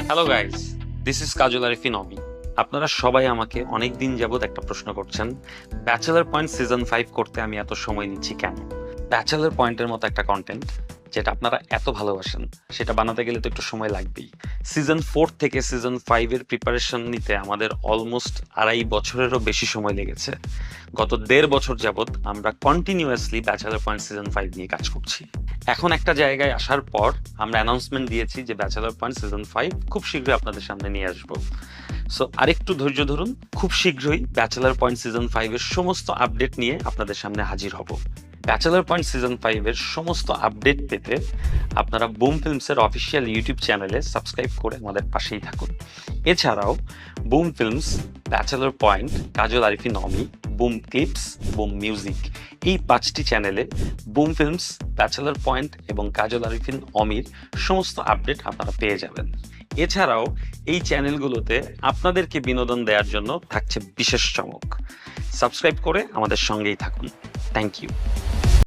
Hello guys, this is কাজল আরিফিন অমি। আপনারা সবাই আমাকে অনেক দিন যাবত একটা প্রশ্ন করছেন, ব্যাচেলার পয়েন্ট সিজন 5 করতে আমি এত সময় নিচ্ছি কেন? ব্যাচেলার পয়েন্টের মতো একটা কন্টেন্ট যেটা আপনারা এত ভালোবাসেন, সেটা বানাতে গেলে তো একটু সময় লাগবেই। সিজন 4 থেকে সিজন 5 এর প্রিপারেশন নিতে আমাদের অলমোস্ট 2.5 বছরেরও বেশি সময় লেগেছে। গত 1.5 বছর যাবত আমরা কন্টিনিউয়াসলি ব্যাচেলার পয়েন্ট সিজন 5 নিয়ে কাজ করছি। এখন একটা জায়গায় আসার পর আমরা অ্যানাউন্সমেন্ট দিয়েছি যে ব্যাচেলার পয়েন্ট সিজন 5 খুব শীঘ্রই আপনাদের সামনে নিয়ে আসবো। সো আরেকটু ধৈর্য ধরুন, খুব শীঘ্রই ব্যাচেলার পয়েন্ট সিজন 5 এর সমস্ত আপডেট নিয়ে আপনাদের সামনে হাজির হব। ব্যাচেলার পয়েন্ট সিজন 5 এর সমস্ত আপডেট পেতে আপনারা বুম ফিল্মসের অফিসিয়াল ইউটিউব চ্যানেলে সাবস্ক্রাইব করে আমাদের পাশেই থাকুন। এছাড়াও বুম ফিল্মস, ব্যাচেলার পয়েন্ট, কাজল আরিফিন অমি, বুম ক্লিপস, বুম মিউজিক, এই 5টি চ্যানেলে বুম ফিল্মস, ব্যাচেলার পয়েন্ট এবং কাজল আরিফিন অমির সমস্ত আপডেট আপনারা পেয়ে যাবেন। এছাড়াও এই চ্যানেলগুলোতে আপনাদেরকে বিনোদন দেওয়ার জন্য থাকছে বিশেষ চমক। সাবস্ক্রাইব করে আমাদের সঙ্গেই থাকুন। Thank you.